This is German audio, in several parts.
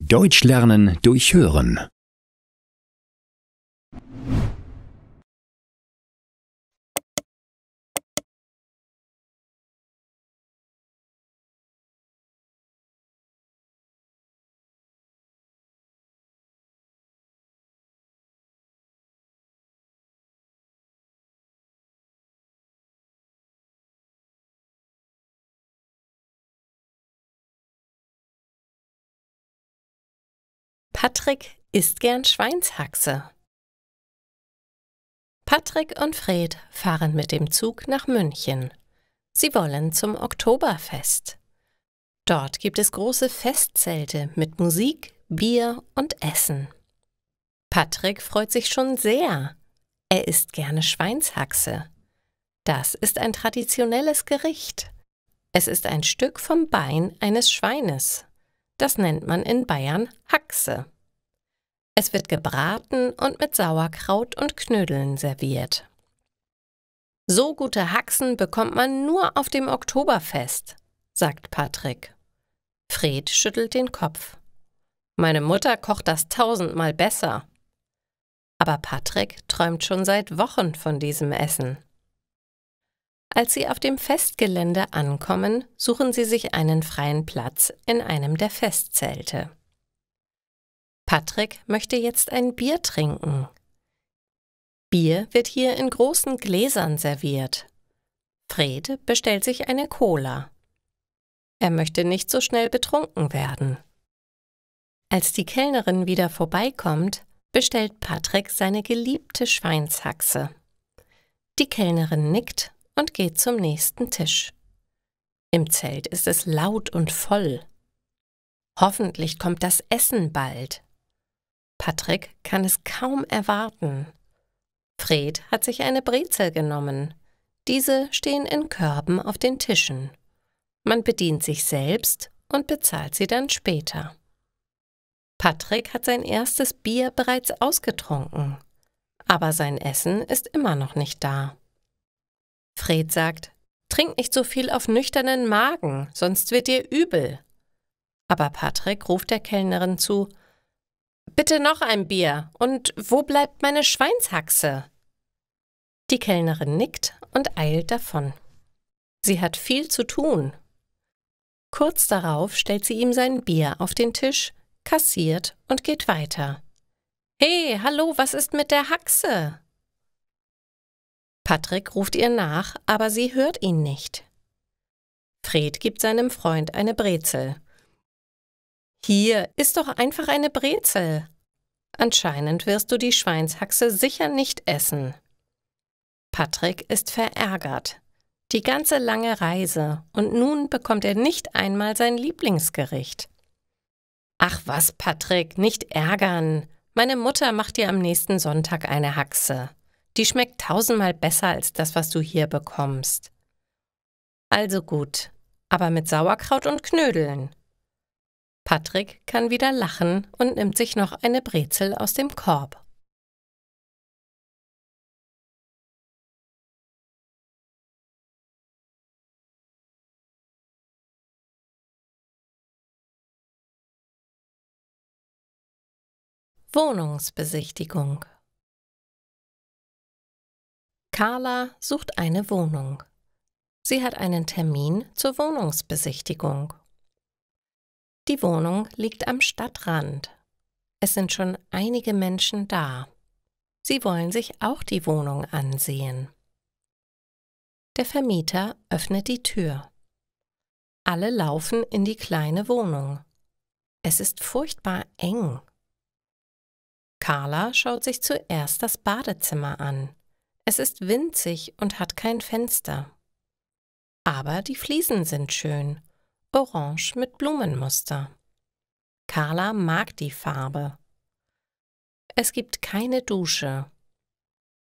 Deutsch lernen durch Hören. Patrick isst gern Schweinshaxe. Patrick und Fred fahren mit dem Zug nach München. Sie wollen zum Oktoberfest. Dort gibt es große Festzelte mit Musik, Bier und Essen. Patrick freut sich schon sehr. Er isst gerne Schweinshaxe. Das ist ein traditionelles Gericht. Es ist ein Stück vom Bein eines Schweines. Das nennt man in Bayern Haxe. Es wird gebraten und mit Sauerkraut und Knödeln serviert. So gute Haxen bekommt man nur auf dem Oktoberfest, sagt Patrick. Fred schüttelt den Kopf. Meine Mutter kocht das 1000-mal besser. Aber Patrick träumt schon seit Wochen von diesem Essen. Als sie auf dem Festgelände ankommen, suchen sie sich einen freien Platz in einem der Festzelte. Patrick möchte jetzt ein Bier trinken. Bier wird hier in großen Gläsern serviert. Fred bestellt sich eine Cola. Er möchte nicht so schnell betrunken werden. Als die Kellnerin wieder vorbeikommt, bestellt Patrick seine geliebte Schweinshaxe. Die Kellnerin nickt und geht zum nächsten Tisch. Im Zelt ist es laut und voll. Hoffentlich kommt das Essen bald. Patrick kann es kaum erwarten. Fred hat sich eine Brezel genommen. Diese stehen in Körben auf den Tischen. Man bedient sich selbst und bezahlt sie dann später. Patrick hat sein erstes Bier bereits ausgetrunken, aber sein Essen ist immer noch nicht da. Fred sagt, trink nicht so viel auf nüchternen Magen, sonst wird dir übel. Aber Patrick ruft der Kellnerin zu, bitte noch ein Bier, und wo bleibt meine Schweinshaxe? Die Kellnerin nickt und eilt davon. Sie hat viel zu tun. Kurz darauf stellt sie ihm sein Bier auf den Tisch, kassiert und geht weiter. »Hey, hallo, was ist mit der Haxe?« Patrick ruft ihr nach, aber sie hört ihn nicht. Fred gibt seinem Freund eine Brezel. »Hier, iss doch einfach eine Brezel. Anscheinend wirst du die Schweinshaxe sicher nicht essen.« Patrick ist verärgert. Die ganze lange Reise und nun bekommt er nicht einmal sein Lieblingsgericht. »Ach was, Patrick, nicht ärgern. Meine Mutter macht dir am nächsten Sonntag eine Haxe. Die schmeckt 1000-mal besser als das, was du hier bekommst.« »Also gut, aber mit Sauerkraut und Knödeln.« Patrick kann wieder lachen und nimmt sich noch eine Brezel aus dem Korb. Wohnungsbesichtigung. Carla sucht eine Wohnung. Sie hat einen Termin zur Wohnungsbesichtigung. Die Wohnung liegt am Stadtrand. Es sind schon einige Menschen da. Sie wollen sich auch die Wohnung ansehen. Der Vermieter öffnet die Tür. Alle laufen in die kleine Wohnung. Es ist furchtbar eng. Carla schaut sich zuerst das Badezimmer an. Es ist winzig und hat kein Fenster. Aber die Fliesen sind schön, orange mit Blumenmuster. Carla mag die Farbe. Es gibt keine Dusche.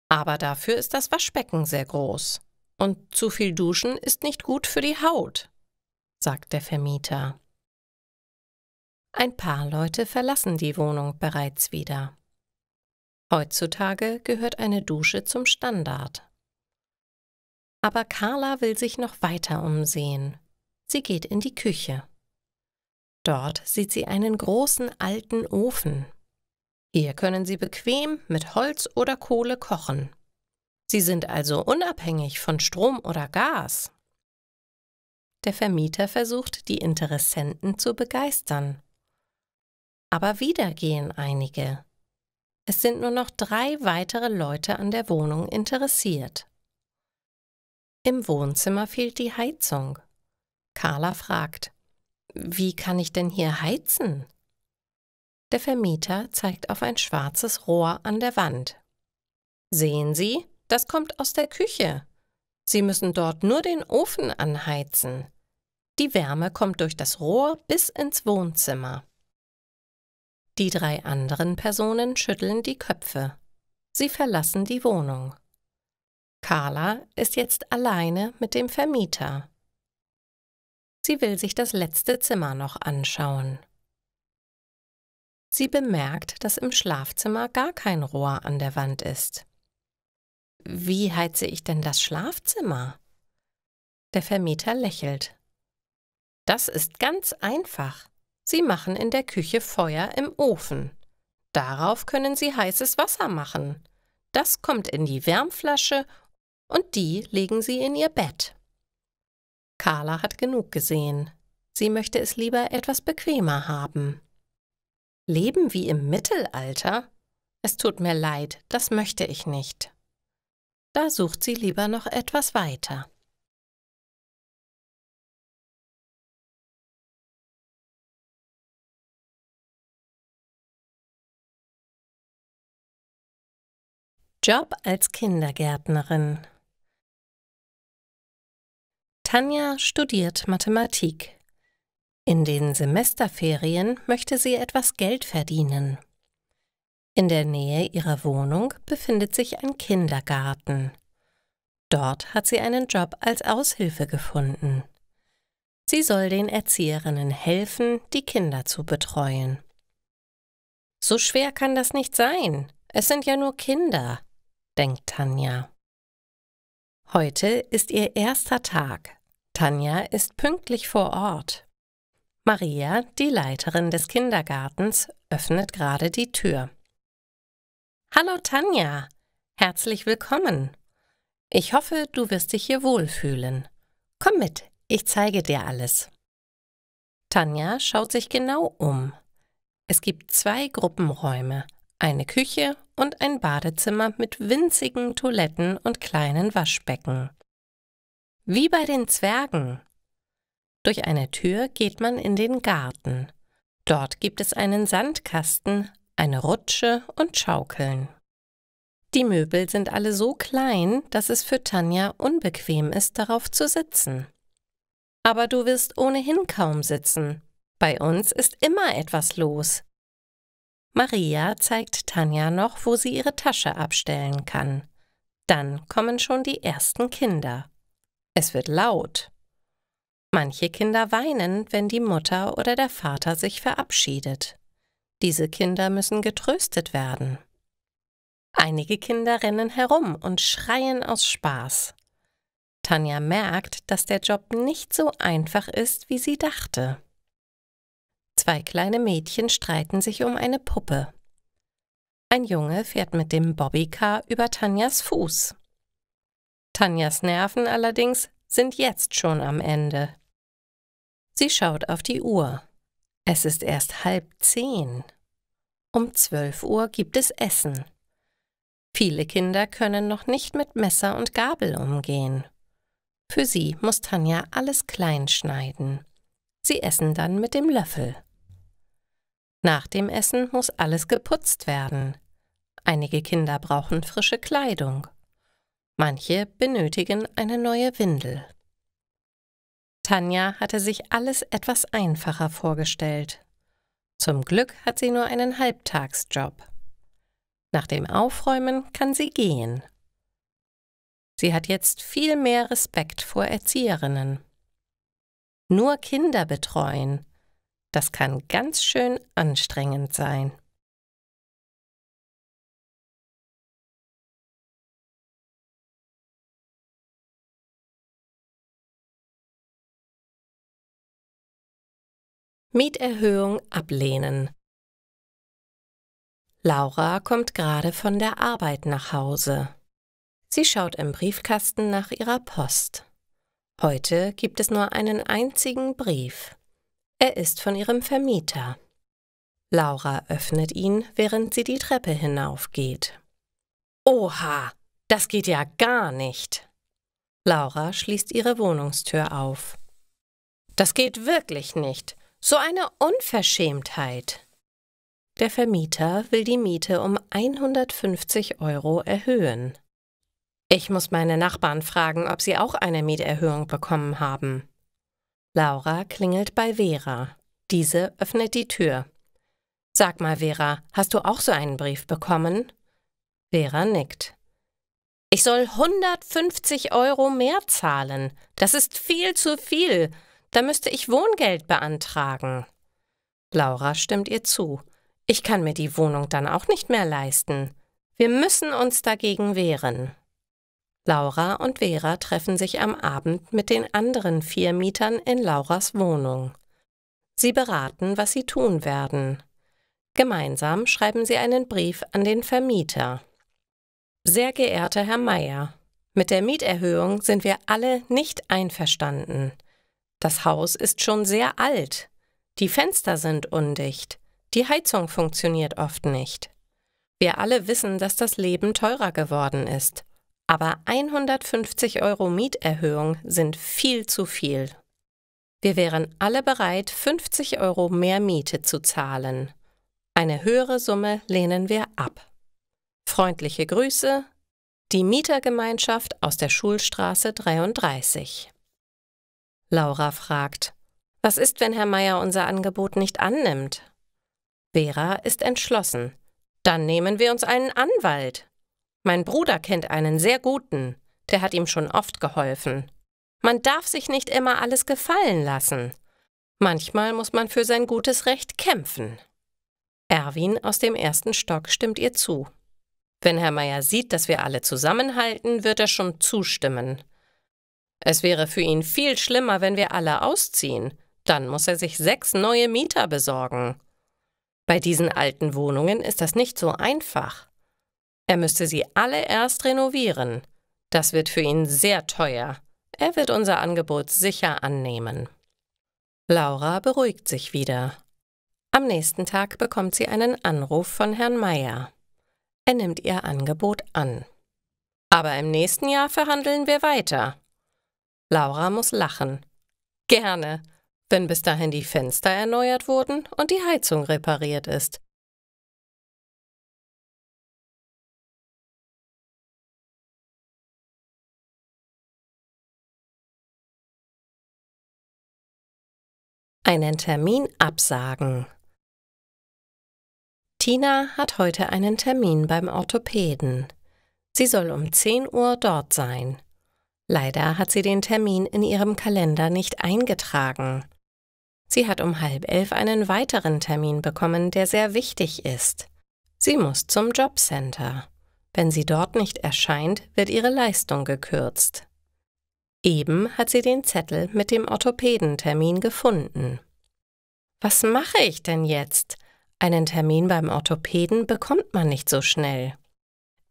Aber dafür ist das Waschbecken sehr groß. Und zu viel Duschen ist nicht gut für die Haut, sagt der Vermieter. Ein paar Leute verlassen die Wohnung bereits wieder. Heutzutage gehört eine Dusche zum Standard. Aber Carla will sich noch weiter umsehen. Sie geht in die Küche. Dort sieht sie einen großen alten Ofen. Hier können sie bequem mit Holz oder Kohle kochen. Sie sind also unabhängig von Strom oder Gas. Der Vermieter versucht, die Interessenten zu begeistern. Aber wieder gehen einige. Es sind nur noch 3 weitere Leute an der Wohnung interessiert. Im Wohnzimmer fehlt die Heizung. Carla fragt: Wie kann ich denn hier heizen? Der Vermieter zeigt auf ein schwarzes Rohr an der Wand. Sehen Sie, das kommt aus der Küche. Sie müssen dort nur den Ofen anheizen. Die Wärme kommt durch das Rohr bis ins Wohnzimmer. Die 3 anderen Personen schütteln die Köpfe. Sie verlassen die Wohnung. Carla ist jetzt alleine mit dem Vermieter. Sie will sich das letzte Zimmer noch anschauen. Sie bemerkt, dass im Schlafzimmer gar kein Rohr an der Wand ist. Wie heize ich denn das Schlafzimmer? Der Vermieter lächelt. Das ist ganz einfach. Sie machen in der Küche Feuer im Ofen. Darauf können Sie heißes Wasser machen. Das kommt in die Wärmflasche und die legen Sie in Ihr Bett. Carla hat genug gesehen. Sie möchte es lieber etwas bequemer haben. Leben wie im Mittelalter? Es tut mir leid, das möchte ich nicht. Da sucht sie lieber noch etwas weiter. Job als Kindergärtnerin. Tanja studiert Mathematik. In den Semesterferien möchte sie etwas Geld verdienen. In der Nähe ihrer Wohnung befindet sich ein Kindergarten. Dort hat sie einen Job als Aushilfe gefunden. Sie soll den Erzieherinnen helfen, die Kinder zu betreuen. So schwer kann das nicht sein. Es sind ja nur Kinder, denkt Tanja. Heute ist ihr erster Tag. Tanja ist pünktlich vor Ort. Maria, die Leiterin des Kindergartens, öffnet gerade die Tür. Hallo Tanja, herzlich willkommen. Ich hoffe, du wirst dich hier wohlfühlen. Komm mit, ich zeige dir alles. Tanja schaut sich genau um. Es gibt 2 Gruppenräume, eine Küche und ein Badezimmer mit winzigen Toiletten und kleinen Waschbecken. Wie bei den Zwergen. Durch eine Tür geht man in den Garten. Dort gibt es einen Sandkasten, eine Rutsche und Schaukeln. Die Möbel sind alle so klein, dass es für Tanja unbequem ist, darauf zu sitzen. Aber du wirst ohnehin kaum sitzen. Bei uns ist immer etwas los. Maria zeigt Tanja noch, wo sie ihre Tasche abstellen kann. Dann kommen schon die ersten Kinder. Es wird laut. Manche Kinder weinen, wenn die Mutter oder der Vater sich verabschiedet. Diese Kinder müssen getröstet werden. Einige Kinder rennen herum und schreien aus Spaß. Tanja merkt, dass der Job nicht so einfach ist, wie sie dachte. 2 kleine Mädchen streiten sich um eine Puppe. Ein Junge fährt mit dem Bobbycar über Tanjas Fuß. Tanjas Nerven allerdings sind jetzt schon am Ende. Sie schaut auf die Uhr. Es ist erst 9:30. Um 12 Uhr gibt es Essen. Viele Kinder können noch nicht mit Messer und Gabel umgehen. Für sie muss Tanja alles klein schneiden. Sie essen dann mit dem Löffel. Nach dem Essen muss alles geputzt werden. Einige Kinder brauchen frische Kleidung. Manche benötigen eine neue Windel. Tanja hatte sich alles etwas einfacher vorgestellt. Zum Glück hat sie nur einen Halbtagsjob. Nach dem Aufräumen kann sie gehen. Sie hat jetzt viel mehr Respekt vor Erzieherinnen. Nur Kinder betreuen, das kann ganz schön anstrengend sein. Mieterhöhung ablehnen. Laura kommt gerade von der Arbeit nach Hause. Sie schaut im Briefkasten nach ihrer Post. Heute gibt es nur einen einzigen Brief. Er ist von ihrem Vermieter. Laura öffnet ihn, während sie die Treppe hinaufgeht. Oha, das geht ja gar nicht. Laura schließt ihre Wohnungstür auf. Das geht wirklich nicht. So eine Unverschämtheit. Der Vermieter will die Miete um 150 € erhöhen. Ich muss meine Nachbarn fragen, ob sie auch eine Mieterhöhung bekommen haben. Laura klingelt bei Vera. Diese öffnet die Tür. Sag mal, Vera, hast du auch so einen Brief bekommen? Vera nickt. Ich soll 150 € mehr zahlen. Das ist viel zu viel. Da müsste ich Wohngeld beantragen. Laura stimmt ihr zu. Ich kann mir die Wohnung dann auch nicht mehr leisten. Wir müssen uns dagegen wehren. Laura und Vera treffen sich am Abend mit den anderen 4 Mietern in Lauras Wohnung. Sie beraten, was sie tun werden. Gemeinsam schreiben sie einen Brief an den Vermieter. Sehr geehrter Herr Meier, mit der Mieterhöhung sind wir alle nicht einverstanden. Das Haus ist schon sehr alt. Die Fenster sind undicht. Die Heizung funktioniert oft nicht. Wir alle wissen, dass das Leben teurer geworden ist. Aber 150 € Mieterhöhung sind viel zu viel. Wir wären alle bereit, 50 € mehr Miete zu zahlen. Eine höhere Summe lehnen wir ab. Freundliche Grüße, die Mietergemeinschaft aus der Schulstraße 33. Laura fragt, was ist, wenn Herr Meier unser Angebot nicht annimmt? Vera ist entschlossen. Dann nehmen wir uns einen Anwalt. Mein Bruder kennt einen sehr guten, der hat ihm schon oft geholfen. Man darf sich nicht immer alles gefallen lassen. Manchmal muss man für sein gutes Recht kämpfen. Erwin aus dem 1. Stock stimmt ihr zu. Wenn Herr Meier sieht, dass wir alle zusammenhalten, wird er schon zustimmen. Es wäre für ihn viel schlimmer, wenn wir alle ausziehen. Dann muss er sich 6 neue Mieter besorgen. Bei diesen alten Wohnungen ist das nicht so einfach. Er müsste sie alle erst renovieren. Das wird für ihn sehr teuer. Er wird unser Angebot sicher annehmen. Laura beruhigt sich wieder. Am nächsten Tag bekommt sie einen Anruf von Herrn Meier. Er nimmt ihr Angebot an. Aber im nächsten Jahr verhandeln wir weiter. Laura muss lachen. Gerne, wenn bis dahin die Fenster erneuert wurden und die Heizung repariert ist. Einen Termin absagen. Tina hat heute einen Termin beim Orthopäden. Sie soll um 10 Uhr dort sein. Leider hat sie den Termin in ihrem Kalender nicht eingetragen. Sie hat um 10:30 einen weiteren Termin bekommen, der sehr wichtig ist. Sie muss zum Jobcenter. Wenn sie dort nicht erscheint, wird ihre Leistung gekürzt. Eben hat sie den Zettel mit dem Orthopädentermin gefunden. Was mache ich denn jetzt? Einen Termin beim Orthopäden bekommt man nicht so schnell.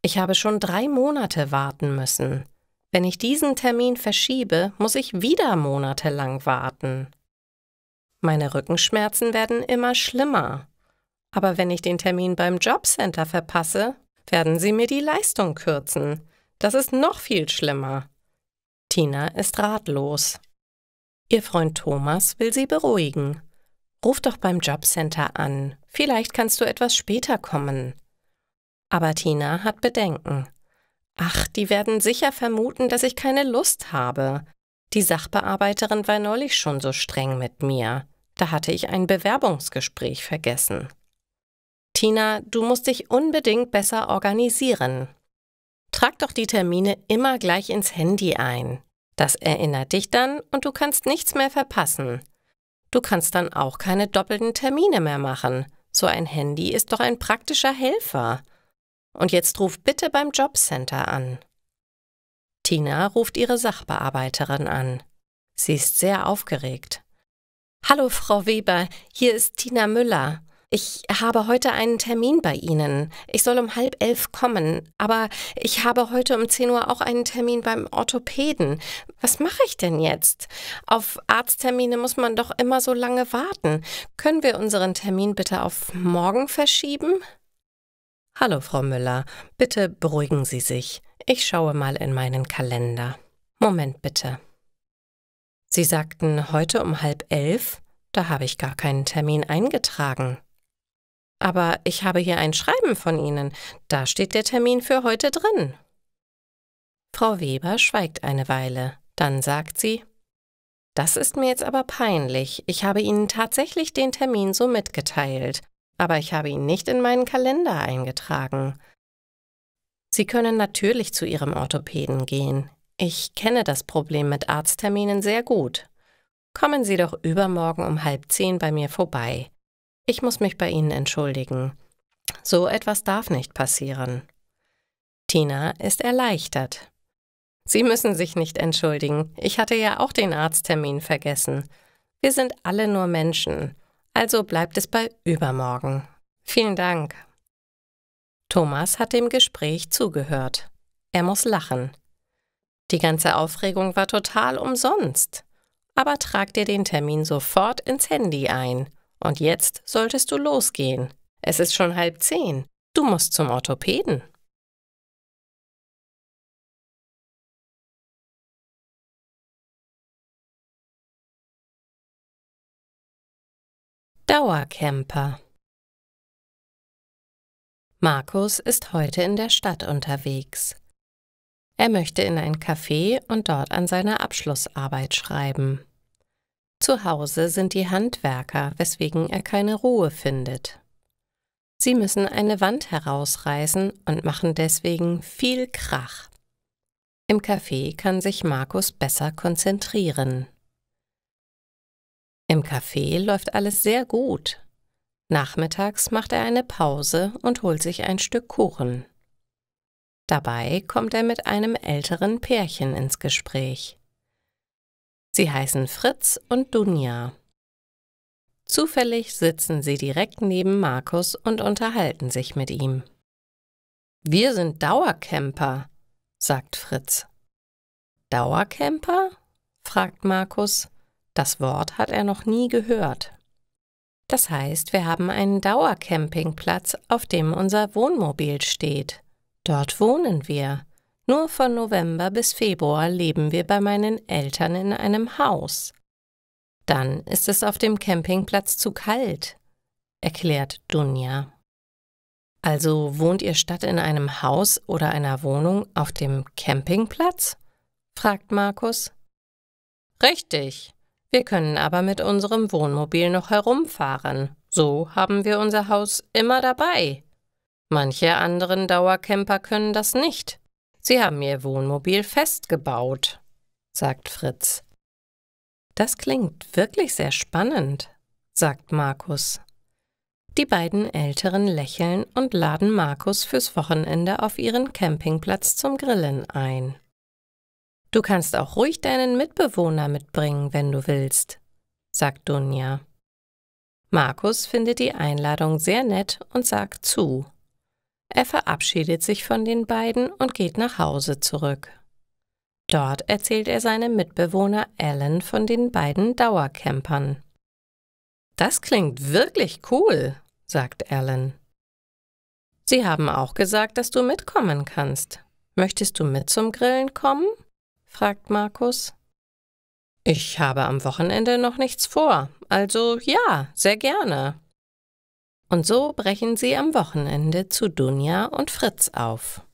Ich habe schon 3 Monate warten müssen. Wenn ich diesen Termin verschiebe, muss ich wieder monatelang warten. Meine Rückenschmerzen werden immer schlimmer. Aber wenn ich den Termin beim Jobcenter verpasse, werden sie mir die Leistung kürzen. Das ist noch viel schlimmer. Tina ist ratlos. Ihr Freund Thomas will sie beruhigen. Ruf doch beim Jobcenter an. Vielleicht kannst du etwas später kommen. Aber Tina hat Bedenken. Ach, die werden sicher vermuten, dass ich keine Lust habe. Die Sachbearbeiterin war neulich schon so streng mit mir. Da hatte ich ein Bewerbungsgespräch vergessen. Tina, du musst dich unbedingt besser organisieren. Trag doch die Termine immer gleich ins Handy ein. Das erinnert dich dann und du kannst nichts mehr verpassen. Du kannst dann auch keine doppelten Termine mehr machen. So ein Handy ist doch ein praktischer Helfer. Und jetzt ruf bitte beim Jobcenter an. Tina ruft ihre Sachbearbeiterin an. Sie ist sehr aufgeregt. Hallo, Frau Weber, hier ist Tina Müller. Ich habe heute einen Termin bei Ihnen. Ich soll um 10:30 kommen, aber ich habe heute um 10 Uhr auch einen Termin beim Orthopäden. Was mache ich denn jetzt? Auf Arzttermine muss man doch immer so lange warten. Können wir unseren Termin bitte auf morgen verschieben? Hallo, Frau Müller. Bitte beruhigen Sie sich. Ich schaue mal in meinen Kalender. Moment bitte. Sie sagten heute um 10:30? Da habe ich gar keinen Termin eingetragen. Aber ich habe hier ein Schreiben von Ihnen. Da steht der Termin für heute drin. Frau Weber schweigt eine Weile. Dann sagt sie: Das ist mir jetzt aber peinlich. Ich habe Ihnen tatsächlich den Termin so mitgeteilt, aber ich habe ihn nicht in meinen Kalender eingetragen. Sie können natürlich zu Ihrem Orthopäden gehen. Ich kenne das Problem mit Arztterminen sehr gut. Kommen Sie doch übermorgen um 9:30 bei mir vorbei. Ich muss mich bei Ihnen entschuldigen. So etwas darf nicht passieren. Tina ist erleichtert. Sie müssen sich nicht entschuldigen. Ich hatte ja auch den Arzttermin vergessen. Wir sind alle nur Menschen. Also bleibt es bei übermorgen. Vielen Dank. Thomas hat dem Gespräch zugehört. Er muss lachen. Die ganze Aufregung war total umsonst. Aber trag dir den Termin sofort ins Handy ein. Und jetzt solltest du losgehen. Es ist schon 9:30. Du musst zum Orthopäden. Dauercamper. Markus ist heute in der Stadt unterwegs. Er möchte in ein Café und dort an seiner Abschlussarbeit schreiben. Zu Hause sind die Handwerker, weswegen er keine Ruhe findet. Sie müssen eine Wand herausreißen und machen deswegen viel Krach. Im Café kann sich Markus besser konzentrieren. Im Café läuft alles sehr gut. Nachmittags macht er eine Pause und holt sich ein Stück Kuchen. Dabei kommt er mit einem älteren Pärchen ins Gespräch. Sie heißen Fritz und Dunja. Zufällig sitzen sie direkt neben Markus und unterhalten sich mit ihm. Wir sind Dauercamper, sagt Fritz. Dauercamper? Fragt Markus. Das Wort hat er noch nie gehört. Das heißt, wir haben einen Dauercampingplatz, auf dem unser Wohnmobil steht. Dort wohnen wir. Nur von November bis Februar leben wir bei meinen Eltern in einem Haus. Dann ist es auf dem Campingplatz zu kalt, erklärt Dunja. Also wohnt ihr statt in einem Haus oder einer Wohnung auf dem Campingplatz? Fragt Markus. Richtig. Wir können aber mit unserem Wohnmobil noch herumfahren. So haben wir unser Haus immer dabei. Manche anderen Dauercamper können das nicht. Sie haben ihr Wohnmobil festgebaut, sagt Fritz. Das klingt wirklich sehr spannend, sagt Markus. Die beiden Älteren lächeln und laden Markus fürs Wochenende auf ihren Campingplatz zum Grillen ein. Du kannst auch ruhig deinen Mitbewohner mitbringen, wenn du willst, sagt Dunja. Markus findet die Einladung sehr nett und sagt zu. Er verabschiedet sich von den beiden und geht nach Hause zurück. Dort erzählt er seinem Mitbewohner Alan von den beiden Dauercampern. Das klingt wirklich cool, sagt Alan. Sie haben auch gesagt, dass du mitkommen kannst. Möchtest du mit zum Grillen kommen? Fragt Markus. Ich habe am Wochenende noch nichts vor, also ja, sehr gerne. Und so brechen sie am Wochenende zu Dunja und Fritz auf.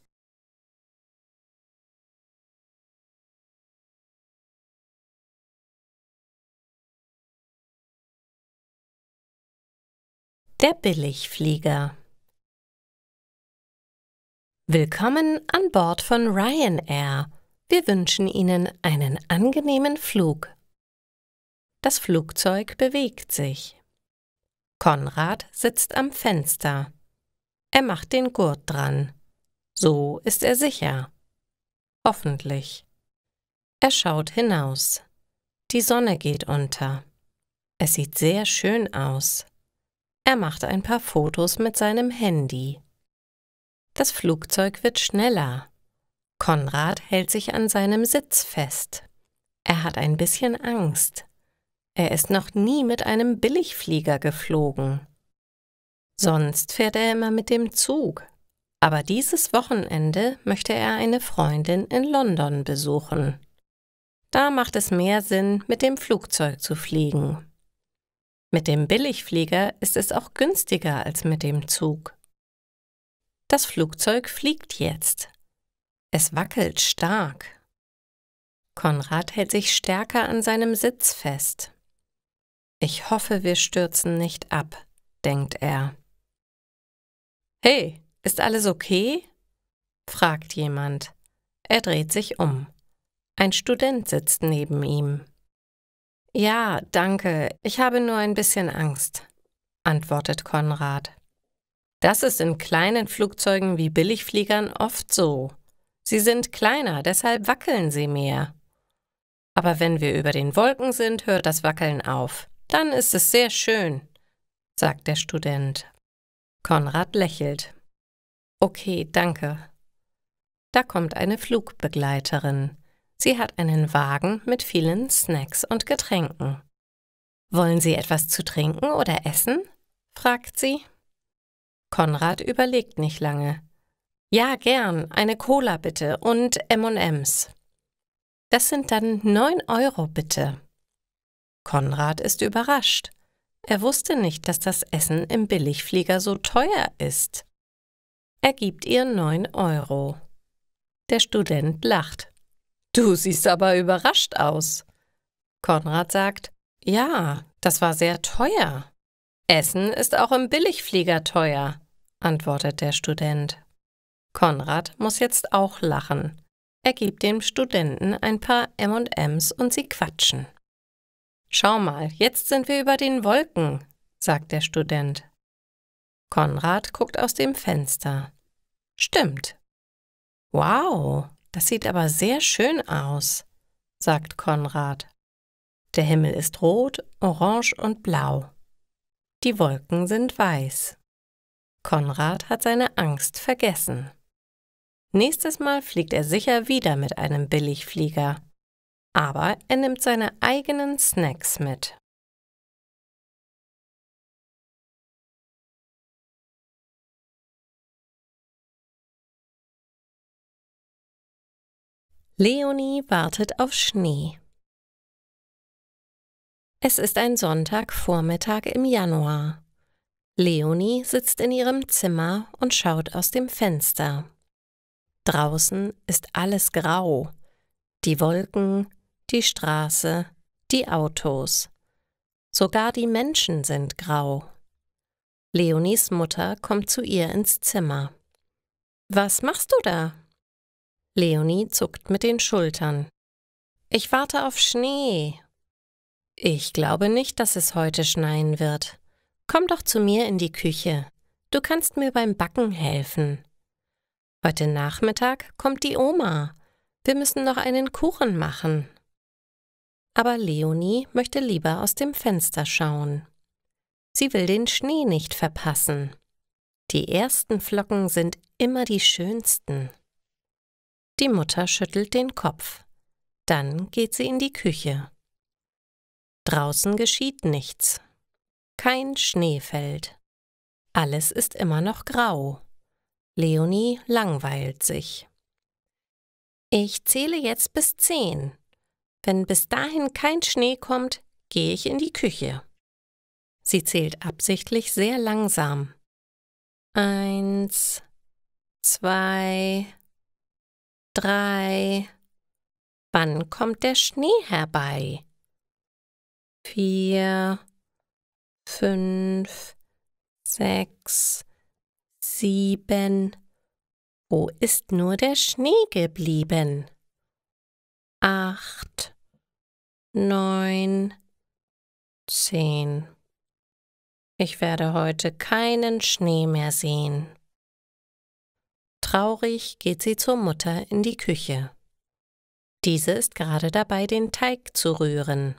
Der Billigflieger. Willkommen an Bord von Ryanair. Wir wünschen Ihnen einen angenehmen Flug. Das Flugzeug bewegt sich. Konrad sitzt am Fenster. Er macht den Gurt dran. So ist er sicher. Hoffentlich. Er schaut hinaus. Die Sonne geht unter. Es sieht sehr schön aus. Er macht ein paar Fotos mit seinem Handy. Das Flugzeug wird schneller. Konrad hält sich an seinem Sitz fest. Er hat ein bisschen Angst. Er ist noch nie mit einem Billigflieger geflogen. Sonst fährt er immer mit dem Zug. Aber dieses Wochenende möchte er eine Freundin in London besuchen. Da macht es mehr Sinn, mit dem Flugzeug zu fliegen. Mit dem Billigflieger ist es auch günstiger als mit dem Zug. Das Flugzeug fliegt jetzt. Es wackelt stark. Konrad hält sich stärker an seinem Sitz fest. Ich hoffe, wir stürzen nicht ab, denkt er. »Hey, ist alles okay?« fragt jemand. Er dreht sich um. Ein Student sitzt neben ihm. »Ja, danke, ich habe nur ein bisschen Angst«, antwortet Konrad. Das ist in kleinen Flugzeugen wie Billigfliegern oft so. Sie sind kleiner, deshalb wackeln sie mehr. Aber wenn wir über den Wolken sind, hört das Wackeln auf. Dann ist es sehr schön, sagt der Student. Konrad lächelt. Okay, danke. Da kommt eine Flugbegleiterin. Sie hat einen Wagen mit vielen Snacks und Getränken. Wollen Sie etwas zu trinken oder essen? Fragt sie. Konrad überlegt nicht lange. Ja, gern, eine Cola bitte und M&Ms. Das sind dann 9 € bitte. Konrad ist überrascht. Er wusste nicht, dass das Essen im Billigflieger so teuer ist. Er gibt ihr 9 €. Der Student lacht. Du siehst aber überrascht aus. Konrad sagt, ja, das war sehr teuer. Essen ist auch im Billigflieger teuer, antwortet der Student. Konrad muss jetzt auch lachen. Er gibt dem Studenten ein paar M&Ms und sie quatschen. Schau mal, jetzt sind wir über den Wolken, sagt der Student. Konrad guckt aus dem Fenster. Stimmt. Wow, das sieht aber sehr schön aus, sagt Konrad. Der Himmel ist rot, orange und blau. Die Wolken sind weiß. Konrad hat seine Angst vergessen. Nächstes Mal fliegt er sicher wieder mit einem Billigflieger. Aber er nimmt seine eigenen Snacks mit. Leonie wartet auf Schnee. Es ist ein Sonntagvormittag im Januar. Leonie sitzt in ihrem Zimmer und schaut aus dem Fenster. Draußen ist alles grau. Die Wolken, die Straße, die Autos. Sogar die Menschen sind grau. Leonies Mutter kommt zu ihr ins Zimmer. Was machst du da? Leonie zuckt mit den Schultern. Ich warte auf Schnee. Ich glaube nicht, dass es heute schneien wird. Komm doch zu mir in die Küche. Du kannst mir beim Backen helfen. Heute Nachmittag kommt die Oma. Wir müssen noch einen Kuchen machen. Aber Leonie möchte lieber aus dem Fenster schauen. Sie will den Schnee nicht verpassen. Die ersten Flocken sind immer die schönsten. Die Mutter schüttelt den Kopf. Dann geht sie in die Küche. Draußen geschieht nichts. Kein Schnee fällt. Alles ist immer noch grau. Leonie langweilt sich. Ich zähle jetzt bis 10. Wenn bis dahin kein Schnee kommt, gehe ich in die Küche. Sie zählt absichtlich sehr langsam. 1, 2, 3. Wann kommt der Schnee herbei? 4, 5, 6, 7. Wo ist nur der Schnee geblieben? 8, 9, 10. Ich werde heute keinen Schnee mehr sehen. Traurig geht sie zur Mutter in die Küche. Diese ist gerade dabei, den Teig zu rühren.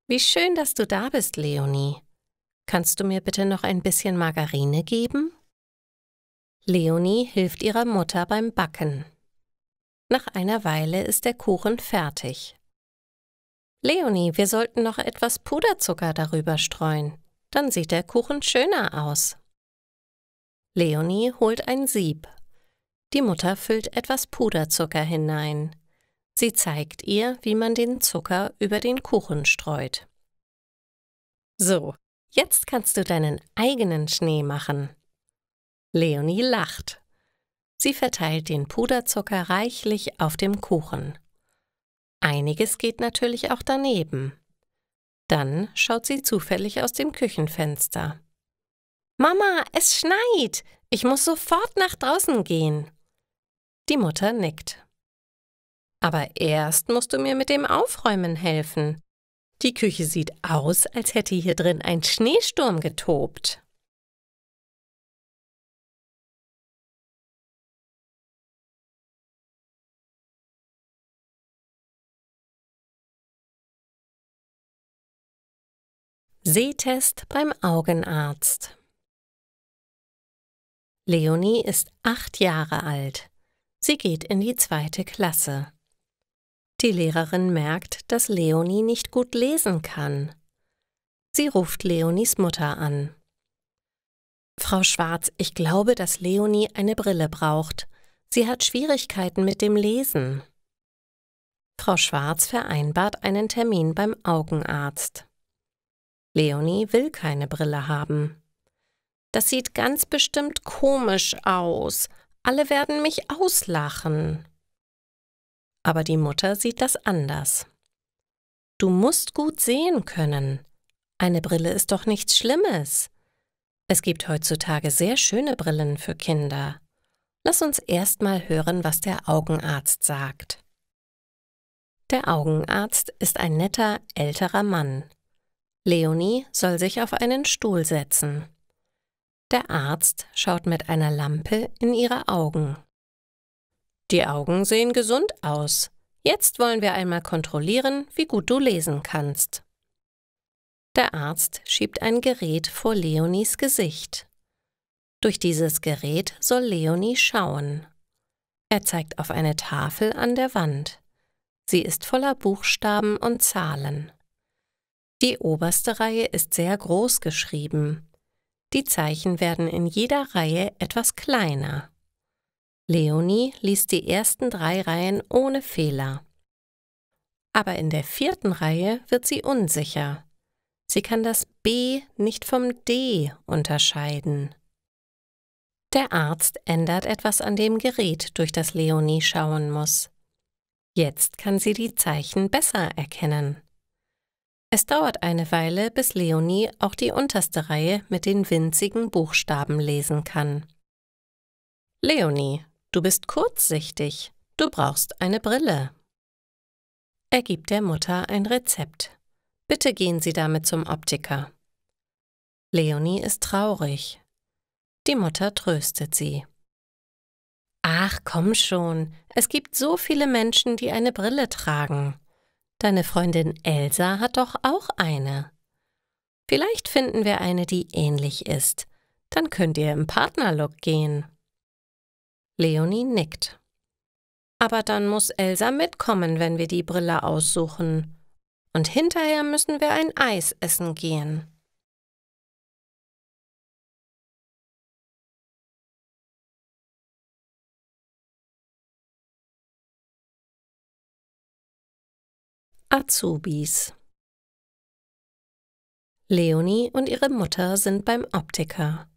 Wie schön, dass du da bist, Leonie. Kannst du mir bitte noch ein bisschen Margarine geben? Leonie hilft ihrer Mutter beim Backen. Nach einer Weile ist der Kuchen fertig. Leonie, wir sollten noch etwas Puderzucker darüber streuen. Dann sieht der Kuchen schöner aus. Leonie holt ein Sieb. Die Mutter füllt etwas Puderzucker hinein. Sie zeigt ihr, wie man den Zucker über den Kuchen streut. So, jetzt kannst du deinen eigenen Schnee machen. Leonie lacht. Sie verteilt den Puderzucker reichlich auf dem Kuchen. Einiges geht natürlich auch daneben. Dann schaut sie zufällig aus dem Küchenfenster. »Mama, es schneit! Ich muss sofort nach draußen gehen!« Die Mutter nickt. »Aber erst musst du mir mit dem Aufräumen helfen. Die Küche sieht aus, als hätte hier drin ein Schneesturm getobt.« Sehtest beim Augenarzt. Leonie ist 8 Jahre alt. Sie geht in die 2. Klasse. Die Lehrerin merkt, dass Leonie nicht gut lesen kann. Sie ruft Leonies Mutter an. »Frau Schwarz, ich glaube, dass Leonie eine Brille braucht. Sie hat Schwierigkeiten mit dem Lesen.« Frau Schwarz vereinbart einen Termin beim Augenarzt. Leonie will keine Brille haben. »Das sieht ganz bestimmt komisch aus. Alle werden mich auslachen.« Aber die Mutter sieht das anders. »Du musst gut sehen können. Eine Brille ist doch nichts Schlimmes. Es gibt heutzutage sehr schöne Brillen für Kinder. Lass uns erst mal hören, was der Augenarzt sagt.« Der Augenarzt ist ein netter, älterer Mann. Leonie soll sich auf einen Stuhl setzen. Der Arzt schaut mit einer Lampe in ihre Augen. »Die Augen sehen gesund aus. Jetzt wollen wir einmal kontrollieren, wie gut du lesen kannst.« Der Arzt schiebt ein Gerät vor Leonies Gesicht. Durch dieses Gerät soll Leonie schauen. Er zeigt auf eine Tafel an der Wand. Sie ist voller Buchstaben und Zahlen. Die oberste Reihe ist sehr groß geschrieben. Die Zeichen werden in jeder Reihe etwas kleiner. Leonie liest die ersten 3 Reihen ohne Fehler. Aber in der 4. Reihe wird sie unsicher. Sie kann das B nicht vom D unterscheiden. Der Arzt ändert etwas an dem Gerät, durch das Leonie schauen muss. Jetzt kann sie die Zeichen besser erkennen. Es dauert eine Weile, bis Leonie auch die unterste Reihe mit den winzigen Buchstaben lesen kann. »Leonie, du bist kurzsichtig. Du brauchst eine Brille.« Er gibt der Mutter ein Rezept. »Bitte gehen Sie damit zum Optiker.« Leonie ist traurig. Die Mutter tröstet sie. »Ach, komm schon. Es gibt so viele Menschen, die eine Brille tragen. Deine Freundin Elsa hat doch auch eine. Vielleicht finden wir eine, die ähnlich ist. Dann könnt ihr im Partnerlook gehen.« Leonie nickt. »Aber dann muss Elsa mitkommen, wenn wir die Brille aussuchen. Und hinterher müssen wir ein Eis essen gehen.« Azubis. Leonie und ihre Mutter sind beim Optiker.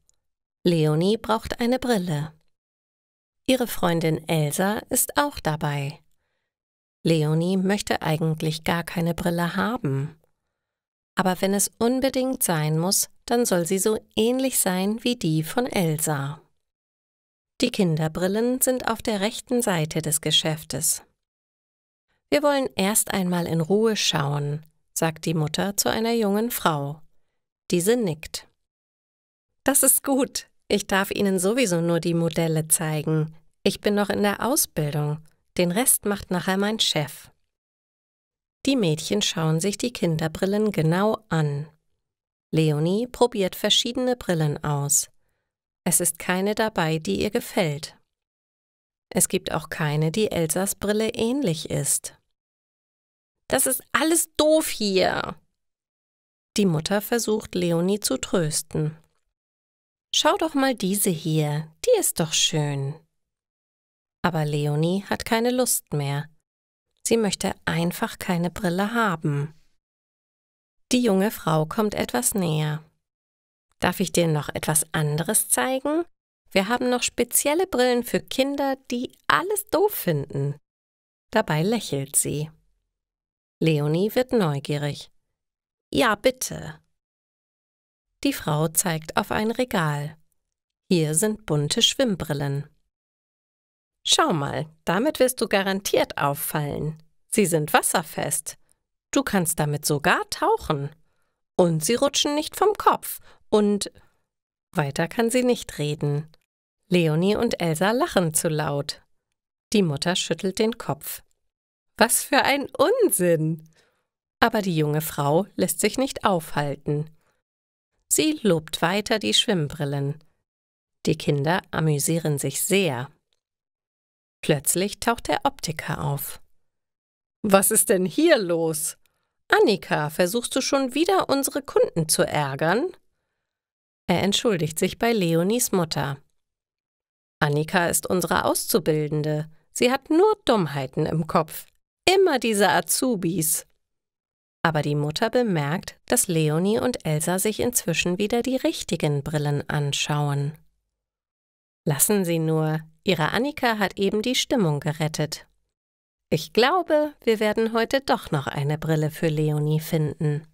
Leonie braucht eine Brille. Ihre Freundin Elsa ist auch dabei. Leonie möchte eigentlich gar keine Brille haben. Aber wenn es unbedingt sein muss, dann soll sie so ähnlich sein wie die von Elsa. Die Kinderbrillen sind auf der rechten Seite des Geschäftes. »Wir wollen erst einmal in Ruhe schauen«, sagt die Mutter zu einer jungen Frau. Diese nickt. »Das ist gut. Ich darf Ihnen sowieso nur die Modelle zeigen. Ich bin noch in der Ausbildung. Den Rest macht nachher mein Chef.« Die Mädchen schauen sich die Kinderbrillen genau an. Leonie probiert verschiedene Brillen aus. Es ist keine dabei, die ihr gefällt. Es gibt auch keine, die Elsas Brille ähnlich ist. »Das ist alles doof hier!« Die Mutter versucht, Leonie zu trösten. »Schau doch mal diese hier, die ist doch schön.« Aber Leonie hat keine Lust mehr. Sie möchte einfach keine Brille haben. Die junge Frau kommt etwas näher. »Darf ich dir noch etwas anderes zeigen? Wir haben noch spezielle Brillen für Kinder, die alles doof finden.« Dabei lächelt sie. Leonie wird neugierig. »Ja, bitte.« Die Frau zeigt auf ein Regal. Hier sind bunte Schwimmbrillen. »Schau mal, damit wirst du garantiert auffallen. Sie sind wasserfest. Du kannst damit sogar tauchen. Und sie rutschen nicht vom Kopf. Und…« Weiter kann sie nicht reden. Leonie und Elsa lachen zu laut. Die Mutter schüttelt den Kopf. »Was für ein Unsinn!« Aber die junge Frau lässt sich nicht aufhalten. Sie lobt weiter die Schwimmbrillen. Die Kinder amüsieren sich sehr. Plötzlich taucht der Optiker auf. »Was ist denn hier los? Annika, versuchst du schon wieder, unsere Kunden zu ärgern?« Er entschuldigt sich bei Leonies Mutter. »Annika ist unsere Auszubildende. Sie hat nur Dummheiten im Kopf. Immer diese Azubis.« Aber die Mutter bemerkt, dass Leonie und Elsa sich inzwischen wieder die richtigen Brillen anschauen. Lassen Sie nur, Ihre Annika hat eben die Stimmung gerettet. Ich glaube, wir werden heute doch noch eine Brille für Leonie finden.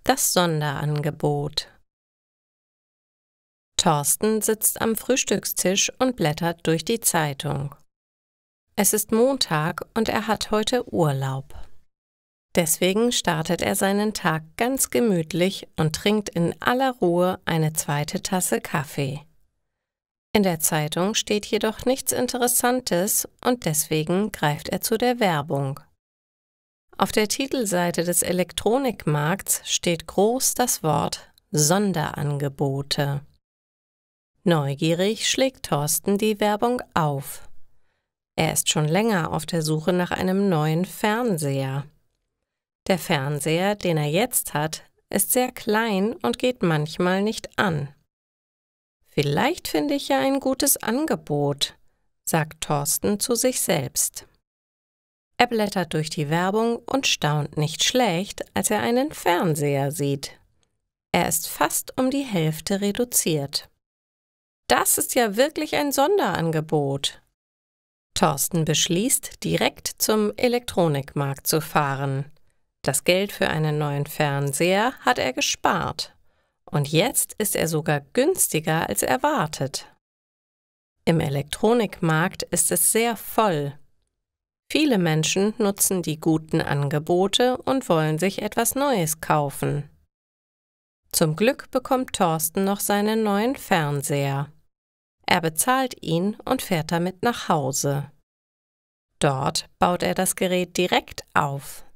Das Sonderangebot. Thorsten sitzt am Frühstückstisch und blättert durch die Zeitung. Es ist Montag und er hat heute Urlaub. Deswegen startet er seinen Tag ganz gemütlich und trinkt in aller Ruhe eine zweite Tasse Kaffee. In der Zeitung steht jedoch nichts Interessantes und deswegen greift er zu der Werbung. Auf der Titelseite des Elektronikmarkts steht groß das Wort Sonderangebote. Neugierig schlägt Thorsten die Werbung auf. Er ist schon länger auf der Suche nach einem neuen Fernseher. Der Fernseher, den er jetzt hat, ist sehr klein und geht manchmal nicht an. »Vielleicht finde ich ja ein gutes Angebot«, sagt Thorsten zu sich selbst. Er blättert durch die Werbung und staunt nicht schlecht, als er einen Fernseher sieht. Er ist fast um die Hälfte reduziert. Das ist ja wirklich ein Sonderangebot. Thorsten beschließt, direkt zum Elektronikmarkt zu fahren. Das Geld für einen neuen Fernseher hat er gespart. Und jetzt ist er sogar günstiger als erwartet. Im Elektronikmarkt ist es sehr voll. Viele Menschen nutzen die guten Angebote und wollen sich etwas Neues kaufen. Zum Glück bekommt Thorsten noch seinen neuen Fernseher. Er bezahlt ihn und fährt damit nach Hause. Dort baut er das Gerät direkt auf.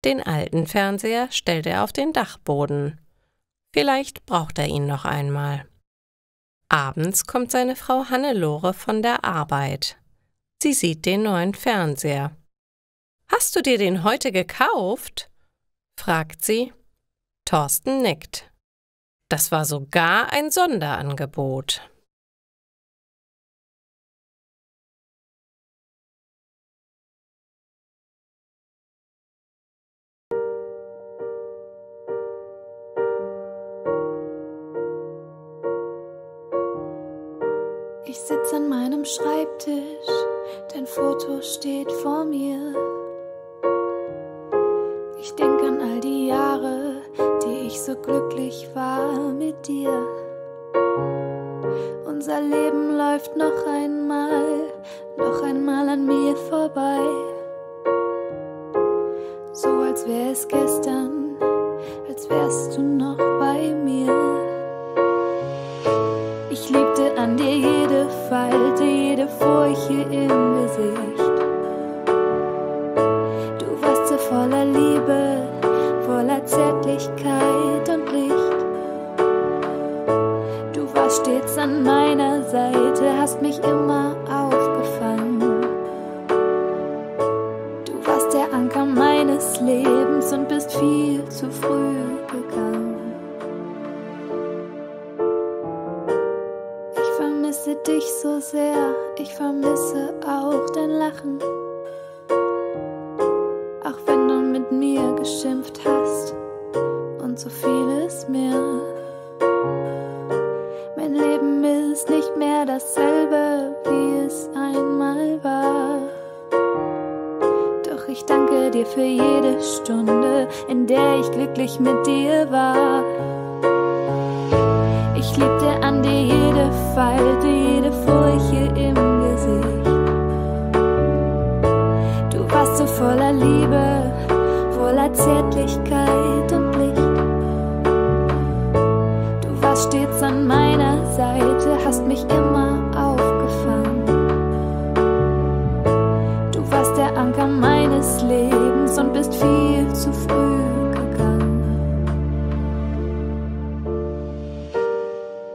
Den alten Fernseher stellt er auf den Dachboden. Vielleicht braucht er ihn noch einmal. Abends kommt seine Frau Hannelore von der Arbeit. Sie sieht den neuen Fernseher. »Hast du dir den heute gekauft?« fragt sie. Thorsten nickt. Das war sogar ein Sonderangebot. Ich sitz an meinem Schreibtisch, dein Foto steht vor mir. Ich denk an all die Jahre, die ich so glücklich war mit dir. Unser Leben läuft noch einmal an mir vorbei. So als wär es gestern, als wärst du noch bei mir. jede Furche im Gesicht. Du warst so voller Liebe, voller Zärtlichkeit und Licht. Du warst stets an meiner Seite, hast mich immer aufgefangen. Du warst der Anker meines Lebens und bist viel zu früh gegangen. Ich vermisse dich so sehr, ich vermisse auch dein Lachen. Auch wenn du mit mir geschimpft hast und so vieles mehr. Mein Leben ist nicht mehr dasselbe, wie es einmal war. Doch ich danke dir für jede Stunde, in der ich glücklich mit dir war. Ich liebte an dir jede Falte, jede Furche im Gesicht. Du warst so voller Liebe, voller Zärtlichkeit und Licht. Du warst stets an meiner Seite, hast mich immer aufgefangen. Du warst der Anker meines Lebens und bist viel zu früh gegangen.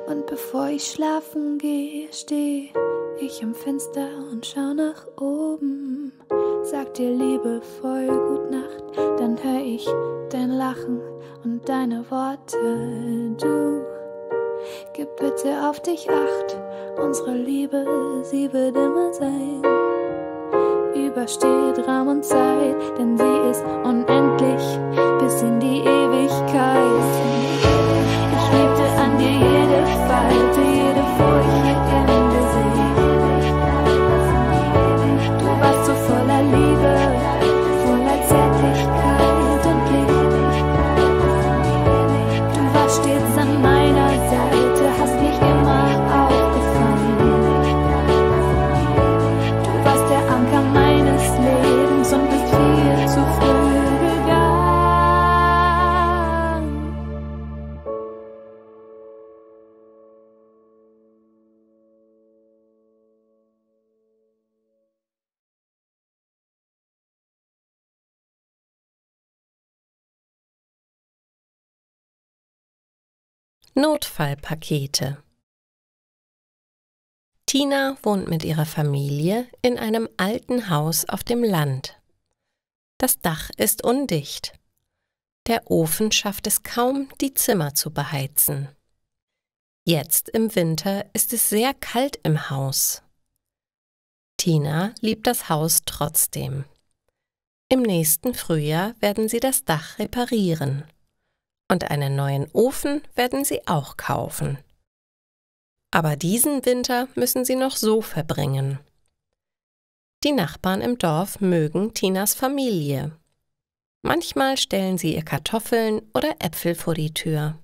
Und bevor ich schlafen gehe, stehe ich am Fenster und schau nach oben. Sag dir liebevoll Gut Nacht, dann hör ich dein Lachen und deine Worte. Du, gib bitte auf dich Acht, unsere Liebe, sie wird immer sein. Übersteht Raum und Zeit, denn sie ist unendlich bis in die Ewigkeit. Ich liebte an dir jede Falte, jede Furche im Gesicht. Du warst so voller Liebe, voller Zärtlichkeit und Licht. Du warst stets an meiner Seite, hast mich immer aufgefangen. Du warst der Anker meines Lebens und bist viel zu früh gegangen. Notfallpakete. Tina wohnt mit ihrer Familie in einem alten Haus auf dem Land. Das Dach ist undicht. Der Ofen schafft es kaum, die Zimmer zu beheizen. Jetzt im Winter ist es sehr kalt im Haus. Tina liebt das Haus trotzdem. Im nächsten Frühjahr werden sie das Dach reparieren. Und einen neuen Ofen werden sie auch kaufen. Aber diesen Winter müssen sie noch so verbringen. Die Nachbarn im Dorf mögen Tinas Familie. Manchmal stellen sie ihr Kartoffeln oder Äpfel vor die Tür.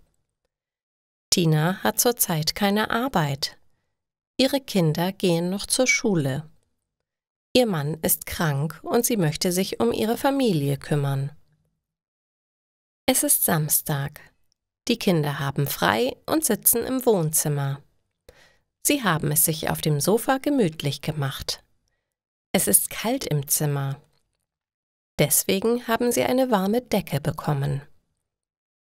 Tina hat zurzeit keine Arbeit. Ihre Kinder gehen noch zur Schule. Ihr Mann ist krank und sie möchte sich um ihre Familie kümmern. Es ist Samstag. Die Kinder haben frei und sitzen im Wohnzimmer. Sie haben es sich auf dem Sofa gemütlich gemacht. Es ist kalt im Zimmer. Deswegen haben sie eine warme Decke bekommen.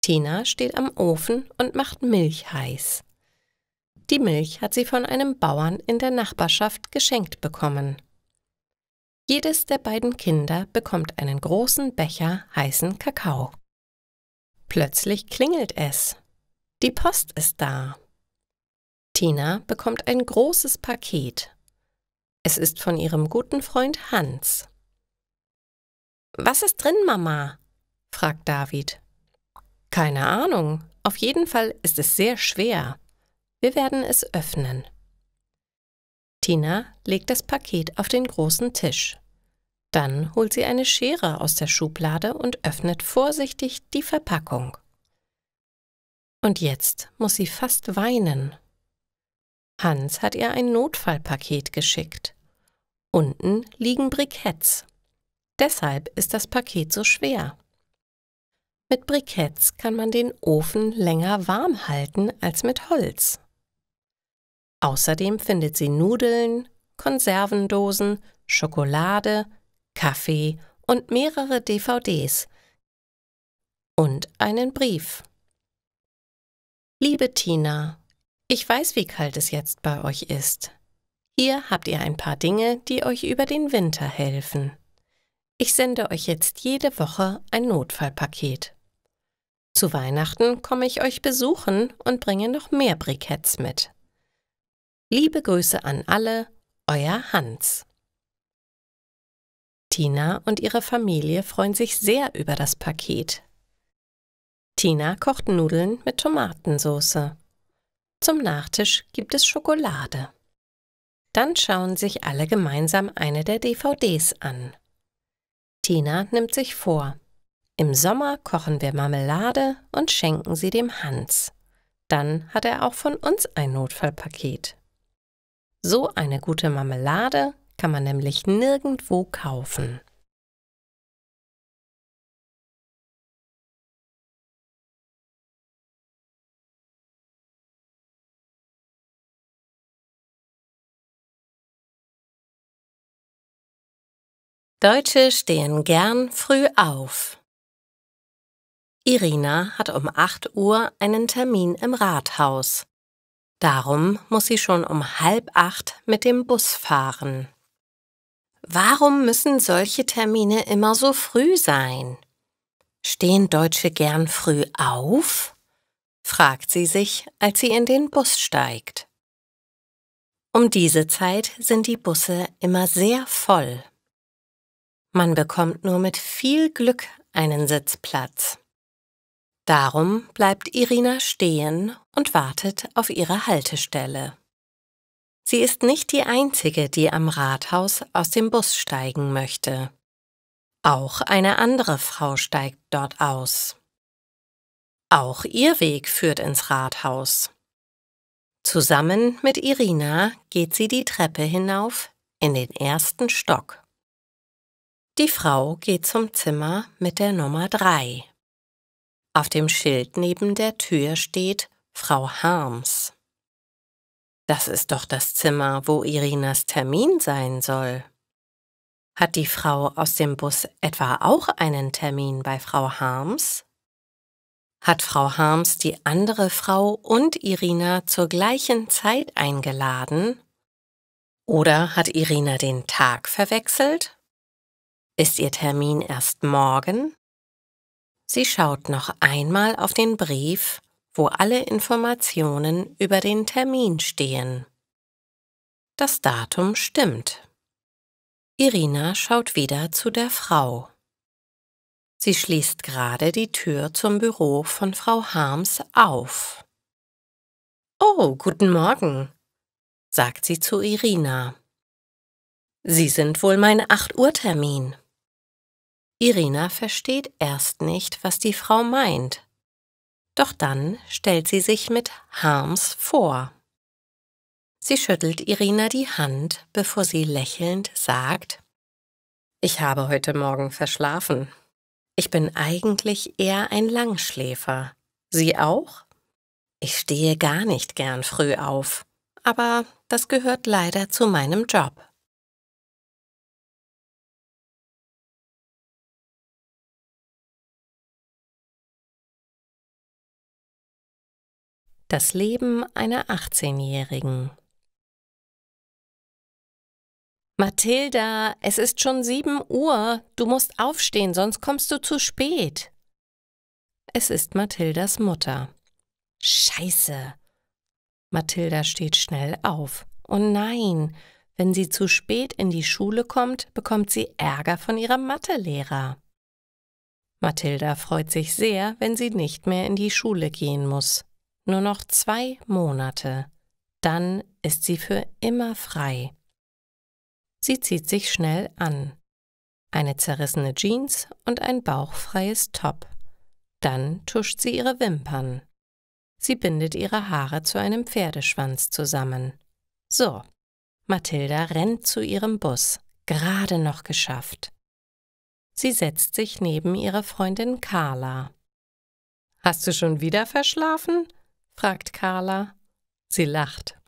Tina steht am Ofen und macht Milch heiß. Die Milch hat sie von einem Bauern in der Nachbarschaft geschenkt bekommen. Jedes der beiden Kinder bekommt einen großen Becher heißen Kakao. Plötzlich klingelt es. Die Post ist da. Tina bekommt ein großes Paket. Es ist von ihrem guten Freund Hans. »Was ist drin, Mama?« fragt David. »Keine Ahnung. Auf jeden Fall ist es sehr schwer. Wir werden es öffnen.« Tina legt das Paket auf den großen Tisch. Dann holt sie eine Schere aus der Schublade und öffnet vorsichtig die Verpackung. Und jetzt muss sie fast weinen. Hans hat ihr ein Notfallpaket geschickt. Unten liegen Briketts. Deshalb ist das Paket so schwer. Mit Briketts kann man den Ofen länger warm halten als mit Holz. Außerdem findet sie Nudeln, Konservendosen, Schokolade, Kaffee und mehrere DVDs und einen Brief. Liebe Tina, ich weiß, wie kalt es jetzt bei euch ist. Hier habt ihr ein paar Dinge, die euch über den Winter helfen. Ich sende euch jetzt jede Woche ein Notfallpaket. Zu Weihnachten komme ich euch besuchen und bringe noch mehr Briketts mit. Liebe Grüße an alle, euer Hans. Tina und ihre Familie freuen sich sehr über das Paket. Tina kocht Nudeln mit Tomatensauce. Zum Nachtisch gibt es Schokolade. Dann schauen sich alle gemeinsam eine der DVDs an. Tina nimmt sich vor: Im Sommer kochen wir Marmelade und schenken sie dem Hans. Dann hat er auch von uns ein Notfallpaket. So eine gute Marmelade kann man nämlich nirgendwo kaufen. Deutsche stehen gern früh auf. Irina hat um 8 Uhr einen Termin im Rathaus. Darum muss sie schon um 7:30 mit dem Bus fahren. Warum müssen solche Termine immer so früh sein? Stehen Deutsche gern früh auf? Fragt sie sich, als sie in den Bus steigt. Um diese Zeit sind die Busse immer sehr voll. Man bekommt nur mit viel Glück einen Sitzplatz. Darum bleibt Irina stehen und wartet auf ihre Haltestelle. Sie ist nicht die Einzige, die am Rathaus aus dem Bus steigen möchte. Auch eine andere Frau steigt dort aus. Auch ihr Weg führt ins Rathaus. Zusammen mit Irina geht sie die Treppe hinauf in den 1. Stock. Die Frau geht zum Zimmer mit der Nummer 3. Auf dem Schild neben der Tür steht Frau Harms. Das ist doch das Zimmer, wo Irinas Termin sein soll. Hat die Frau aus dem Bus etwa auch einen Termin bei Frau Harms? Hat Frau Harms die andere Frau und Irina zur gleichen Zeit eingeladen? Oder hat Irina den Tag verwechselt? Ist ihr Termin erst morgen? Sie schaut noch einmal auf den Brief, wo alle Informationen über den Termin stehen. Das Datum stimmt. Irina schaut wieder zu der Frau. Sie schließt gerade die Tür zum Büro von Frau Harms auf. »Oh, guten Morgen«, sagt sie zu Irina. »Sie sind wohl mein 8-Uhr-Termin.« Irina versteht erst nicht, was die Frau meint. Doch dann stellt sie sich mit Harms vor. Sie schüttelt Irina die Hand, bevor sie lächelnd sagt: »Ich habe heute Morgen verschlafen. Ich bin eigentlich eher ein Langschläfer. Sie auch? Ich stehe gar nicht gern früh auf, aber das gehört leider zu meinem Job.« Das Leben einer 18-Jährigen. »Mathilda, es ist schon 7 Uhr. Du musst aufstehen, sonst kommst du zu spät.« Es ist Mathildas Mutter. »Scheiße!« Mathilda steht schnell auf. Oh nein, wenn sie zu spät in die Schule kommt, bekommt sie Ärger von ihrem Mathelehrer. Mathilda freut sich sehr, wenn sie nicht mehr in die Schule gehen muss. Nur noch 2 Monate. Dann ist sie für immer frei. Sie zieht sich schnell an. Eine zerrissene Jeans und ein bauchfreies Top. Dann tuscht sie ihre Wimpern. Sie bindet ihre Haare zu einem Pferdeschwanz zusammen. So, Mathilda rennt zu ihrem Bus. Gerade noch geschafft. Sie setzt sich neben ihre Freundin Carla. »Hast du schon wieder verschlafen?« fragt Carla. Sie lacht.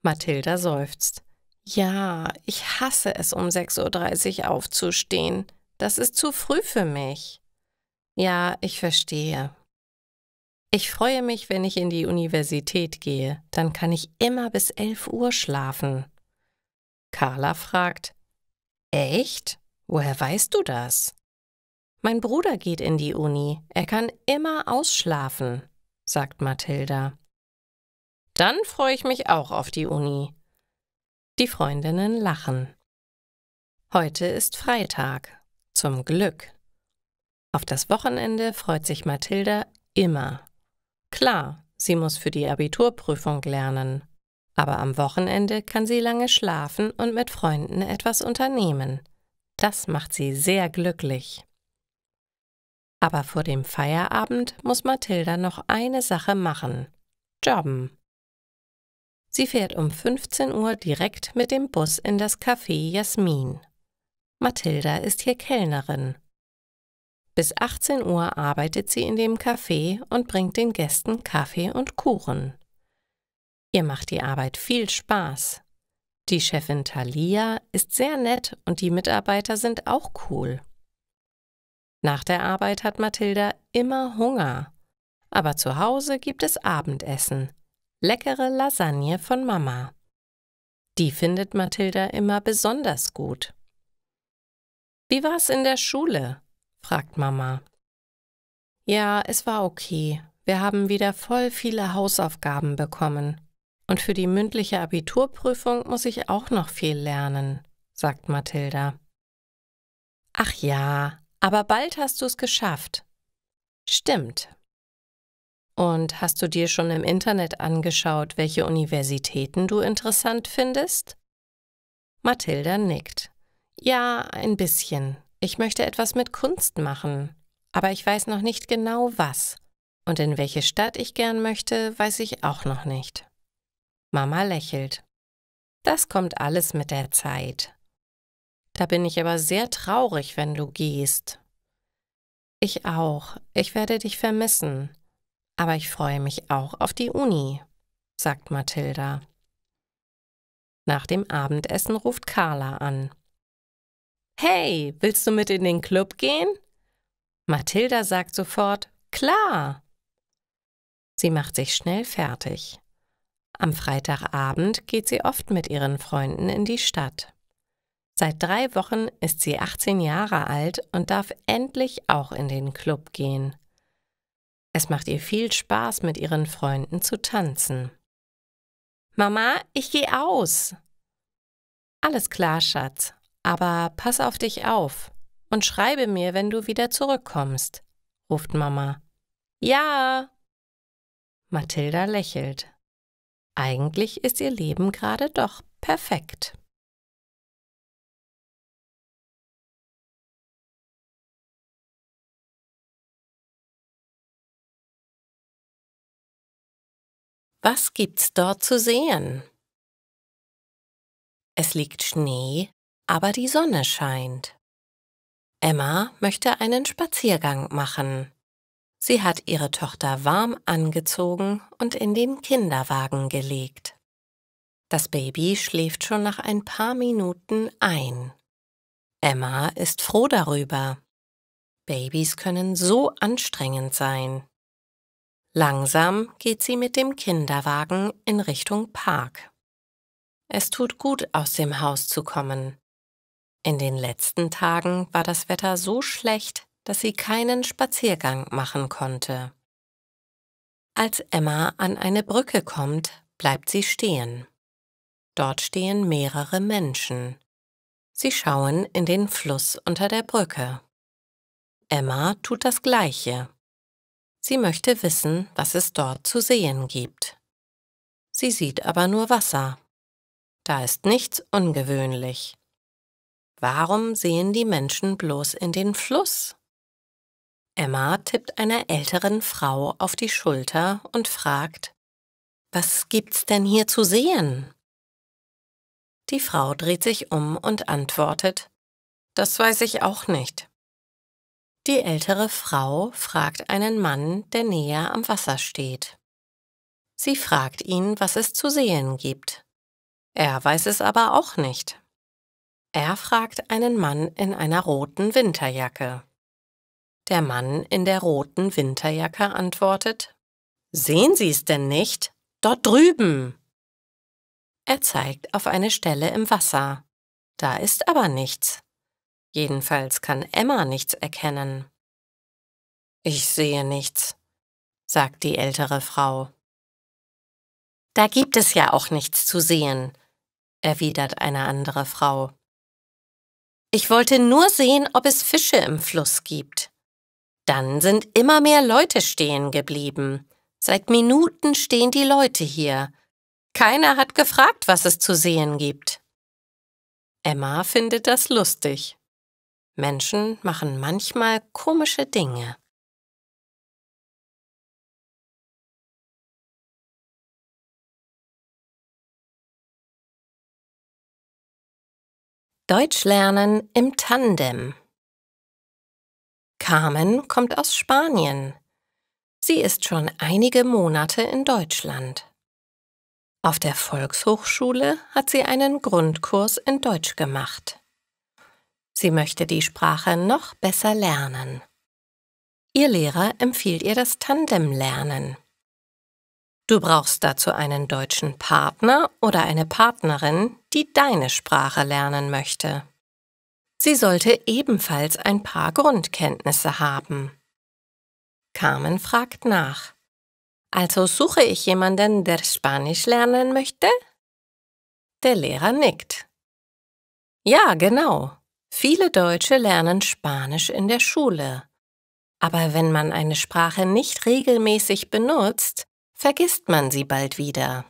Mathilda seufzt. Ja, ich hasse es, um 6:30 Uhr aufzustehen. Das ist zu früh für mich. Ja, ich verstehe. Ich freue mich, wenn ich in die Universität gehe. Dann kann ich immer bis 11 Uhr schlafen. Carla fragt, echt? Woher weißt du das? Mein Bruder geht in die Uni. Er kann immer ausschlafen, sagt Mathilda. Dann freue ich mich auch auf die Uni. Die Freundinnen lachen. Heute ist Freitag. Zum Glück. Auf das Wochenende freut sich Mathilda immer. Klar, sie muss für die Abiturprüfung lernen. Aber am Wochenende kann sie lange schlafen und mit Freunden etwas unternehmen. Das macht sie sehr glücklich. Aber vor dem Feierabend muss Mathilda noch eine Sache machen: jobben. Sie fährt um 15 Uhr direkt mit dem Bus in das Café Jasmin. Mathilda ist hier Kellnerin. Bis 18 Uhr arbeitet sie in dem Café und bringt den Gästen Kaffee und Kuchen. Ihr macht die Arbeit viel Spaß. Die Chefin Thalia ist sehr nett und die Mitarbeiter sind auch cool. Nach der Arbeit hat Mathilda immer Hunger. Aber zu Hause gibt es Abendessen. Leckere Lasagne von Mama. Die findet Mathilda immer besonders gut. Wie war's in der Schule? Fragt Mama. Ja, es war okay. Wir haben wieder voll viele Hausaufgaben bekommen. Und für die mündliche Abiturprüfung muss ich auch noch viel lernen, sagt Mathilda. Ach ja, aber bald hast du es geschafft. Stimmt. Und hast du dir schon im Internet angeschaut, welche Universitäten du interessant findest? Mathilda nickt. Ja, ein bisschen. Ich möchte etwas mit Kunst machen, aber ich weiß noch nicht genau was. Und in welche Stadt ich gern möchte, weiß ich auch noch nicht. Mama lächelt. Das kommt alles mit der Zeit. Da bin ich aber sehr traurig, wenn du gehst. Ich auch. Ich werde dich vermissen. Aber ich freue mich auch auf die Uni, sagt Mathilda. Nach dem Abendessen ruft Carla an. Hey, willst du mit in den Club gehen? Mathilda sagt sofort, klar. Sie macht sich schnell fertig. Am Freitagabend geht sie oft mit ihren Freunden in die Stadt. Seit 3 Wochen ist sie 18 Jahre alt und darf endlich auch in den Club gehen. Es macht ihr viel Spaß, mit ihren Freunden zu tanzen. Mama, ich gehe aus. Alles klar, Schatz, aber pass auf dich auf und schreibe mir, wenn du wieder zurückkommst, ruft Mama. Ja. Mathilda lächelt. Eigentlich ist ihr Leben gerade doch perfekt. Was gibt's dort zu sehen? Es liegt Schnee, aber die Sonne scheint. Emma möchte einen Spaziergang machen. Sie hat ihre Tochter warm angezogen und in den Kinderwagen gelegt. Das Baby schläft schon nach ein paar Minuten ein. Emma ist froh darüber. Babys können so anstrengend sein. Langsam geht sie mit dem Kinderwagen in Richtung Park. Es tut gut, aus dem Haus zu kommen. In den letzten Tagen war das Wetter so schlecht, dass sie keinen Spaziergang machen konnte. Als Emma an eine Brücke kommt, bleibt sie stehen. Dort stehen mehrere Menschen. Sie schauen in den Fluss unter der Brücke. Emma tut das Gleiche. Sie möchte wissen, was es dort zu sehen gibt. Sie sieht aber nur Wasser. Da ist nichts ungewöhnlich. Warum sehen die Menschen bloß in den Fluss? Emma tippt einer älteren Frau auf die Schulter und fragt, was gibt's denn hier zu sehen? Die Frau dreht sich um und antwortet, das weiß ich auch nicht. Die ältere Frau fragt einen Mann, der näher am Wasser steht. Sie fragt ihn, was es zu sehen gibt. Er weiß es aber auch nicht. Er fragt einen Mann in einer roten Winterjacke. Der Mann in der roten Winterjacke antwortet: »Sehen Sie es denn nicht? Dort drüben!« Er zeigt auf eine Stelle im Wasser. Da ist aber nichts. Jedenfalls kann Emma nichts erkennen. »Ich sehe nichts«, sagt die ältere Frau. »Da gibt es ja auch nichts zu sehen«, erwidert eine andere Frau. »Ich wollte nur sehen, ob es Fische im Fluss gibt. Dann sind immer mehr Leute stehen geblieben. Seit Minuten stehen die Leute hier. Keiner hat gefragt, was es zu sehen gibt.« Emma findet das lustig. Menschen machen manchmal komische Dinge. Deutsch lernen im Tandem. Carmen kommt aus Spanien. Sie ist schon einige Monate in Deutschland. Auf der Volkshochschule hat sie einen Grundkurs in Deutsch gemacht. Sie möchte die Sprache noch besser lernen. Ihr Lehrer empfiehlt ihr das Tandemlernen. Du brauchst dazu einen deutschen Partner oder eine Partnerin, die deine Sprache lernen möchte. Sie sollte ebenfalls ein paar Grundkenntnisse haben. Carmen fragt nach. Also suche ich jemanden, der Spanisch lernen möchte? Der Lehrer nickt. Ja, genau. Viele Deutsche lernen Spanisch in der Schule. Aber wenn man eine Sprache nicht regelmäßig benutzt, vergisst man sie bald wieder.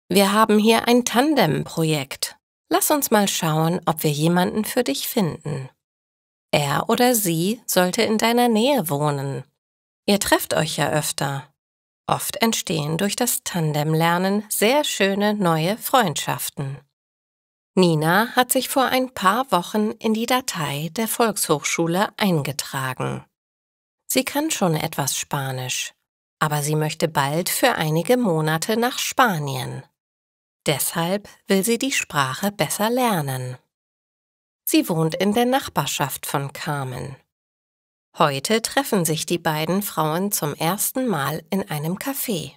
Wir haben hier ein Tandem-Projekt. Lass uns mal schauen, ob wir jemanden für dich finden. Er oder sie sollte in deiner Nähe wohnen. Ihr trefft euch ja öfter. Oft entstehen durch das Tandemlernen sehr schöne neue Freundschaften. Nina hat sich vor ein paar Wochen in die Datei der Volkshochschule eingetragen. Sie kann schon etwas Spanisch, aber sie möchte bald für einige Monate nach Spanien. Deshalb will sie die Sprache besser lernen. Sie wohnt in der Nachbarschaft von Carmen. Heute treffen sich die beiden Frauen zum ersten Mal in einem Café.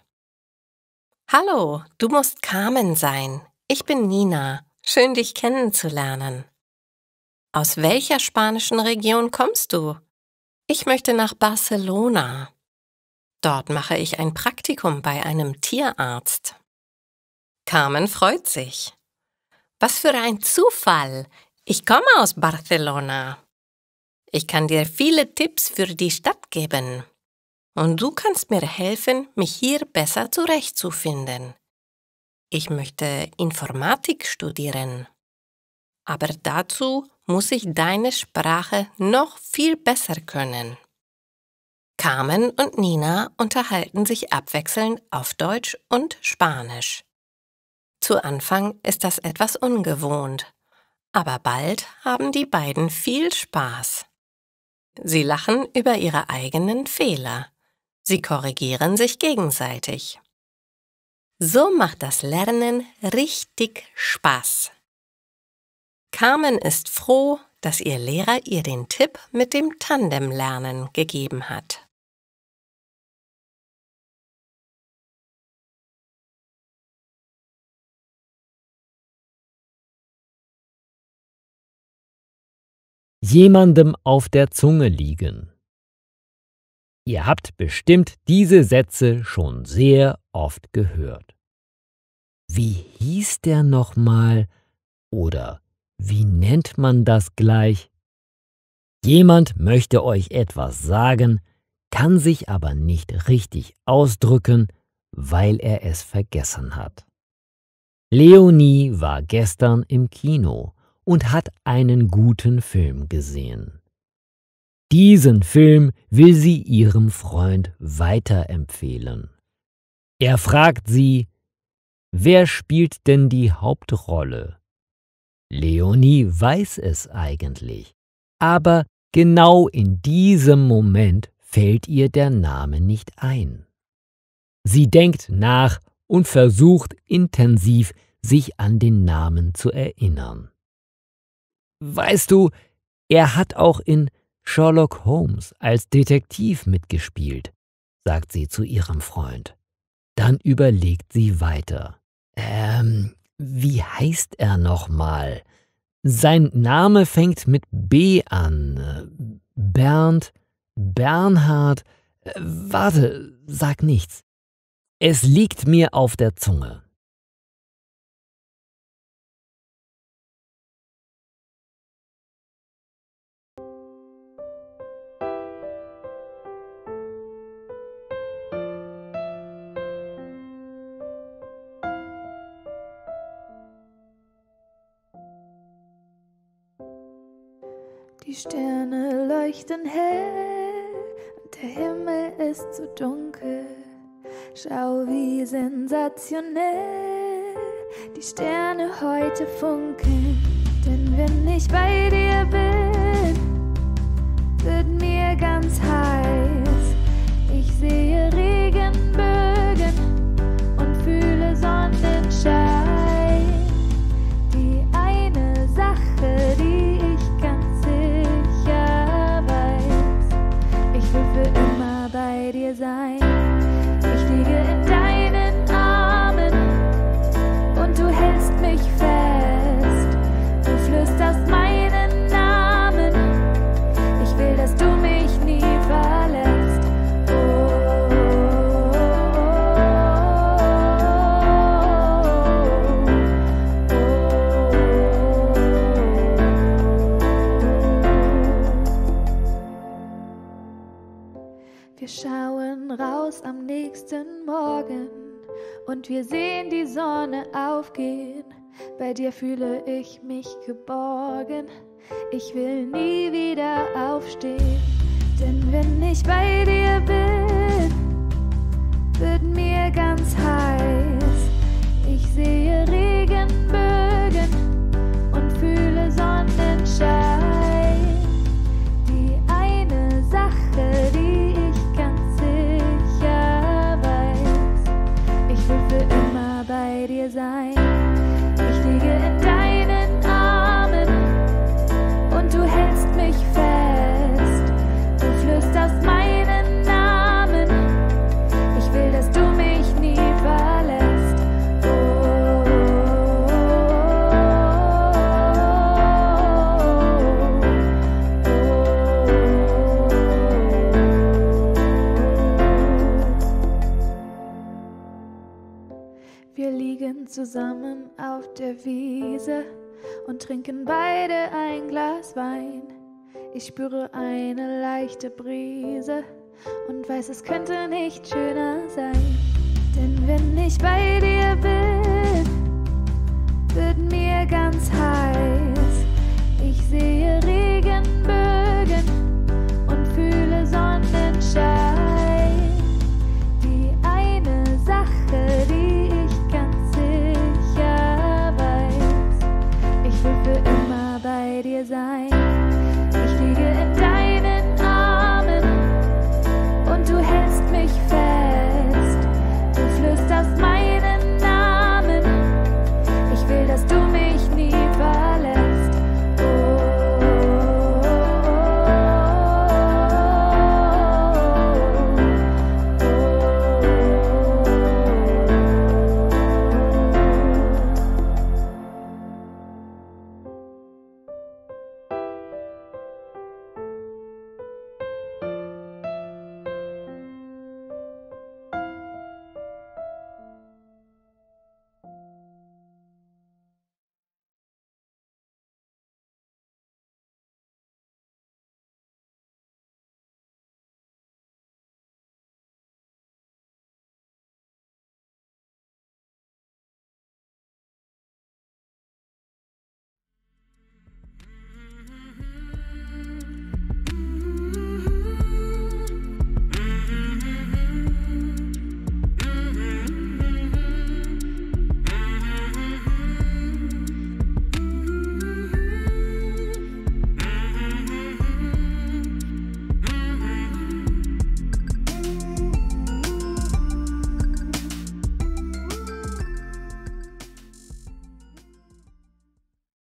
»Hallo, du musst Carmen sein. Ich bin Nina. Schön, dich kennenzulernen. Aus welcher spanischen Region kommst du? Ich möchte nach Barcelona. Dort mache ich ein Praktikum bei einem Tierarzt.« Carmen freut sich. »Was für ein Zufall! Ich komme aus Barcelona. Ich kann dir viele Tipps für die Stadt geben. Und du kannst mir helfen, mich hier besser zurechtzufinden. Ich möchte Informatik studieren. Aber dazu muss ich deine Sprache noch viel besser können.« Carmen und Nina unterhalten sich abwechselnd auf Deutsch und Spanisch. Zu Anfang ist das etwas ungewohnt, aber bald haben die beiden viel Spaß. Sie lachen über ihre eigenen Fehler. Sie korrigieren sich gegenseitig. So macht das Lernen richtig Spaß. Carmen ist froh, dass ihr Lehrer ihr den Tipp mit dem Tandemlernen gegeben hat. Jemandem auf der Zunge liegen. Ihr habt bestimmt diese Sätze schon sehr oft gehört. Wie hieß der nochmal? Oder wie nennt man das gleich? Jemand möchte euch etwas sagen, kann sich aber nicht richtig ausdrücken, weil er es vergessen hat. Leonie war gestern im Kino und hat einen guten Film gesehen. Diesen Film will sie ihrem Freund weiterempfehlen. Er fragt sie, wer spielt denn die Hauptrolle? Leonie weiß es eigentlich, aber genau in diesem Moment fällt ihr der Name nicht ein. Sie denkt nach und versucht intensiv, sich an den Namen zu erinnern. Weißt du, er hat auch in Sherlock Holmes als Detektiv mitgespielt, sagt sie zu ihrem Freund. Dann überlegt sie weiter. Wie heißt er nochmal? Sein Name fängt mit B an. Bernd, Bernhard. Warte, sag nichts. Es liegt mir auf der Zunge. Die Sterne leuchten hell und der Himmel ist so dunkel. Schau, wie sensationell die Sterne heute funkeln. Denn wenn ich bei dir bin, wird mir ganz heiß. Ich sehe Regenbögen und fühle Sonnenschein. Die eine Sache, die ich ganz sicher weiß: Ich will für immer bei dir sein. Ich liege in deinen Armen und du hältst mich fest. Du flüsterst meinen Namen. Ich will, dass du mich nie verlässt. Wir schauen raus am nächsten Morgen und wir sehen die Sonne aufgehen. Bei dir fühle ich mich geborgen. Ich will nie wieder aufstehen, denn wenn ich bei dir bin, wird mir ganz heiß. Ich sehe Regenbögen und fühle Sonnenschein. Die eine Sache, die ich ganz sicher weiß: Ich will für immer bei dir sein. Ich liege in deinen Armen und du hältst mich fest. Du flüsterst meinen Namen. Ich will, dass du mich nie verlässt. Wir liegen zusammen auf der Wiese und trinken beide ein Glas Wein. Ich spüre eine leichte Brise und weiß, es könnte nicht schöner sein. Denn wenn ich bei dir bin, wird mir ganz heiß. Ich sehe Regenbögen und fühle Sonnenschein. Die eine Sache, die ich ganz sicher weiß: Ich will für immer bei dir sein.